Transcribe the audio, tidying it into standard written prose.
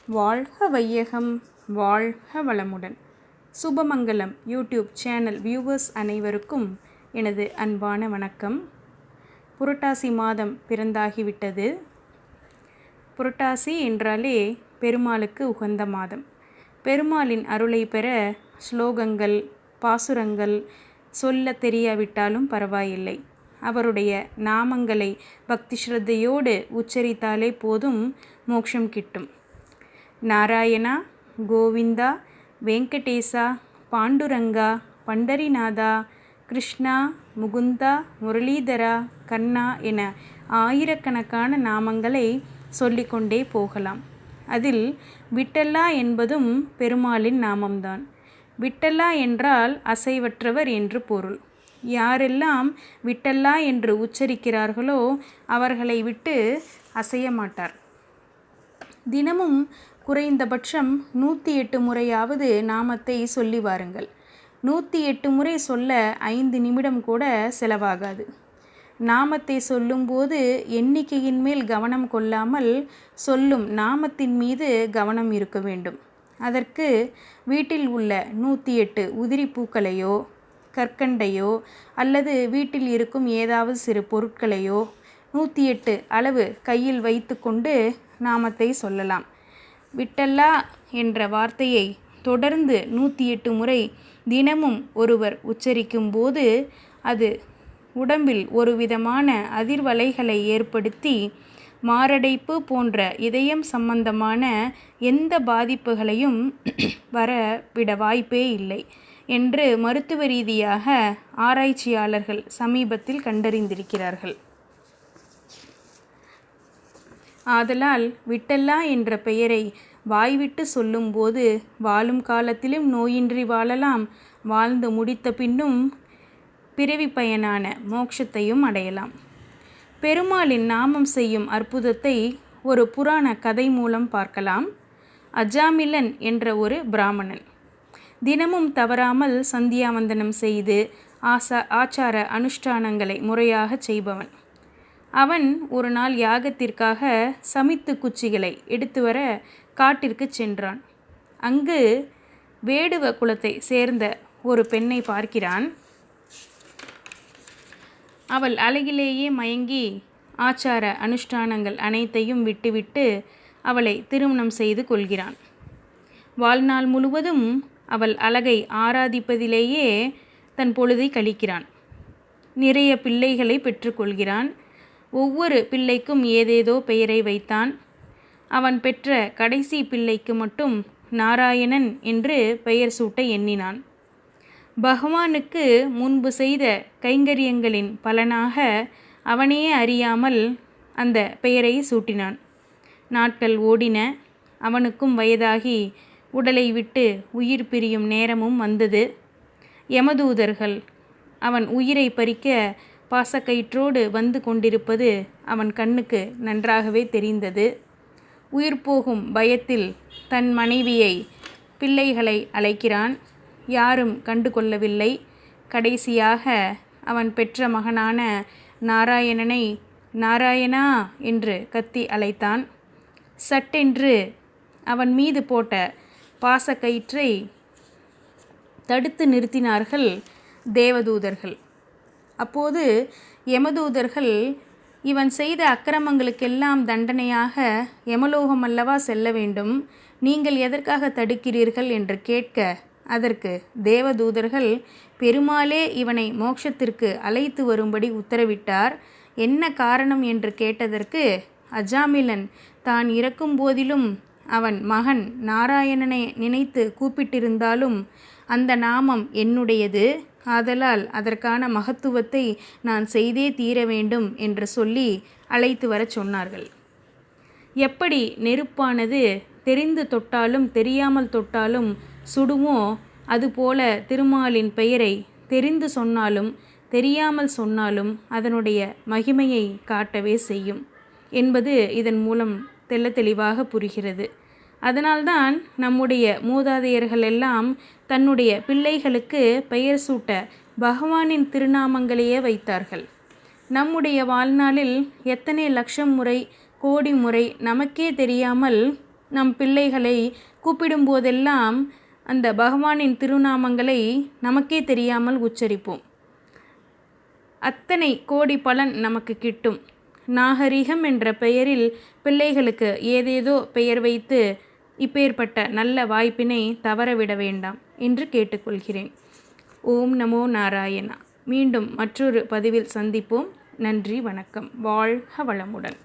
வாழ்க வையகம், வாழ்க வளமுடன். சுபமங்கலம் யூடியூப் சேனல் வியூவர்ஸ் அனைவருக்கும் எனது அன்பான வணக்கம். புரட்டாசி மாதம் பிறந்தாகிவிட்டது. புரட்டாசி என்றாலே பெருமாளுக்கு உகந்த மாதம். பெருமாளின் அருளை பெற ஸ்லோகங்கள், பாசுரங்கள் சொல்ல தெரியாவிட்டாலும் பரவாயில்லை. அவருடைய நாமங்களை பக்தி ஸ்ரத்தையோடு உச்சரித்தாலே போதும், மோட்சம் கிட்டும். நாராயணா, கோவிந்தா, வெங்கடேசா, பாண்டுரங்கா, பண்டரிநாதா, கிருஷ்ணா, முகுந்தா, முரளிதரா, கண்ணா என ஆயிரக்கணக்கான நாமங்களை சொல்லிக்கொண்டே போகலாம். அதில் விட்டல்லா என்பதும் பெருமாளின் நாமம்தான். விட்டல்லா என்றால் அசைவற்றவர் என்று பொருள். யாரெல்லாம் விட்டல்லா என்று உச்சரிக்கிறார்களோ அவர்களை விட்டு அசைய மாட்டார். தினமும் குறைந்தபட்சம் 108 முறையாவது நாமத்தை சொல்லி வாருங்கள். 108 முறை சொல்ல 5 நிமிடம் கூட செலவாகாது. நாமத்தை சொல்லும்போது எண்ணிக்கையின் மேல் கவனம் கொள்ளாமல் சொல்லும் நாமத்தின் மீது கவனம் இருக்க வேண்டும். அதற்கு வீட்டில் உள்ள 108 உதிரி பூக்களையோ, கற்கண்டையோ அல்லது வீட்டில் இருக்கும் ஏதாவது சிறு பொருட்களையோ 108 அளவு கையில் வைத்து கொண்டு நாமத்தை சொல்லலாம். விட்டல்லா என்ற வார்த்தையை தொடர்ந்து 108 முறை தினமும் ஒருவர் உச்சரிக்கும் போது அது உடம்பில் ஒரு விதமான அதிர்வலைகளை ஏற்படுத்தி மாரடைப்பு போன்ற இதயம் சம்பந்தமான எந்த பாதிப்புகளையும் வர விட வாய்ப்பே இல்லை என்று மருத்துவ ரீதியாக ஆராய்ச்சியாளர்கள் சமீபத்தில் கண்டறிந்திருக்கிறார்கள். ஆதலால் விட்டல்லா என்ற பெயரை வாய்விட்டு சொல்லும்போது வாழும் காலத்திலும் நோயின்றி வாழலாம், வாழ்ந்து முடித்த பின்னும் பிறவி பயனான மோட்சத்தையும் அடையலாம். பெருமாளின் நாமம் செய்யும் அற்புதத்தை ஒரு புராண கதை மூலம் பார்க்கலாம். அஜாமிலன் என்ற ஒரு பிராமணன் தினமும் தவறாமல் சந்தியாவந்தனம் செய்து ஆச்சார அனுஷ்டானங்களை முறையாக செய்பவன். அவன் ஒரு நாள் யாகத்திற்காக சமித்து குச்சிகளை எடுத்து வர காட்டிற்கு சென்றான். அங்கு வேடுவ குலத்தை சேர்ந்த ஒரு பெண்ணை பார்க்கிறான். அவள் அழகிலேயே மயங்கி ஆச்சார அனுஷ்டானங்கள் அனைத்தையும் விட்டுவிட்டு அவளை திருமணம் செய்து கொள்கிறான். வாழ்நாள் முழுவதும் அவள் அழகை ஆராதிப்பதிலேயே தன் பொழுதை கழிக்கிறான். நிறைய பிள்ளைகளை பெற்றுக்கொள்கிறான். ஒவ்வொரு பிள்ளைக்கும் ஏதேதோ பெயரை வைத்தான். அவன் பெற்ற கடைசி பிள்ளைக்கு மட்டும் நாராயணன் என்று பெயர் சூட்ட எண்ணினான். பகவானுக்கு முன்பு செய்த கைங்கரியங்களின் பலனாக அவனே அறியாமல் அந்த பெயரை சூட்டினான். நாட்கள் ஓடின. அவனுக்கும் வயதாகி உடலை விட்டு உயிர் பிரியும் நேரமும் வந்தது. யமதூதர்கள் அவன் உயிரை பறிக்க பாசக்கயிற்றோடு வந்து கொண்டிருப்பது அவன் கண்ணுக்கு நன்றாகவே தெரிந்தது. உயிர் போகும் பயத்தில் தன் மனைவியை, பிள்ளைகளை அழைக்கிறான். யாரும் கண்டு கொள்ளவில்லை. கடைசியாக அவன் பெற்ற மகனான நாராயணனை நாராயணா என்று கத்தி அழைத்தான். சட்டென்று அவன் மீது போட்ட பாசக்கயிற்றை தடுத்து நிறுத்தினார்கள் தேவதூதர்கள். அப்போது யமதூதர்கள், இவன் செய்த அக்கிரமங்களுக்கெல்லாம் தண்டனையாக யமலோகம் அல்லவா செல்ல வேண்டும், நீங்கள் எதற்காக தடுக்கிறீர்கள் என்று கேட்க, அதற்கு தேவதூதர்கள், பெருமாளே இவனை மோட்சத்திற்கு அழைத்து வரும்படி உத்தரவிட்டார், என்ன காரணம் என்று கேட்டதற்கு, அஜாமிலன் தான் இறக்கும் போதிலும் அவன் மகன் நாராயணனை நினைத்து கூப்பிட்டிருந்தாலும் அந்த நாமம் என்னுடையது, ஆதலால் அதற்கான மகத்துவத்தை நான் செய்தே தீர வேண்டும் என்று சொல்லி அழைத்து வரச் சொன்னார்கள். எப்படி நெருப்பானது தெரிந்து தொட்டாலும் தெரியாமல் தொட்டாலும் சுடுமோ, அதுபோல திருமாலின் பெயரை தெரிந்து சொன்னாலும் தெரியாமல் சொன்னாலும் அதனுடைய மகிமையை காட்டவே செய்யும் என்பது இதன் மூலம் தெளிவாக புரிகிறது. அதனால்தான் நம்முடைய மூதாதையர்கள் எல்லாம் தன்னுடைய பிள்ளைகளுக்கு பெயர் சூட்ட பகவானின் திருநாமங்களையே வைத்தார்கள். நம்முடைய வாழ்நாளில் எத்தனை லட்சம் முறை, கோடி முறை நமக்கே தெரியாமல் நம் பிள்ளைகளை கூப்பிடும்போதெல்லாம் அந்த பகவானின் திருநாமங்களை நமக்கே தெரியாமல் உச்சரிப்போம். அத்தனை கோடி பலன் நமக்கு கிட்டும். நாகரிகம் என்ற பெயரில் பிள்ளைகளுக்கு ஏதேதோ பெயர் வைத்து இப்பேற்பட்ட நல்ல வாய்ப்பினை தவறவிட வேண்டாம் என்று கேட்டுக்கொள்கிறேன். ஓம் நமோ நாராயணா. மீண்டும் மற்றொரு பதிவில் சந்திப்போம். நன்றி, வணக்கம். வாழ்க வளமுடன்.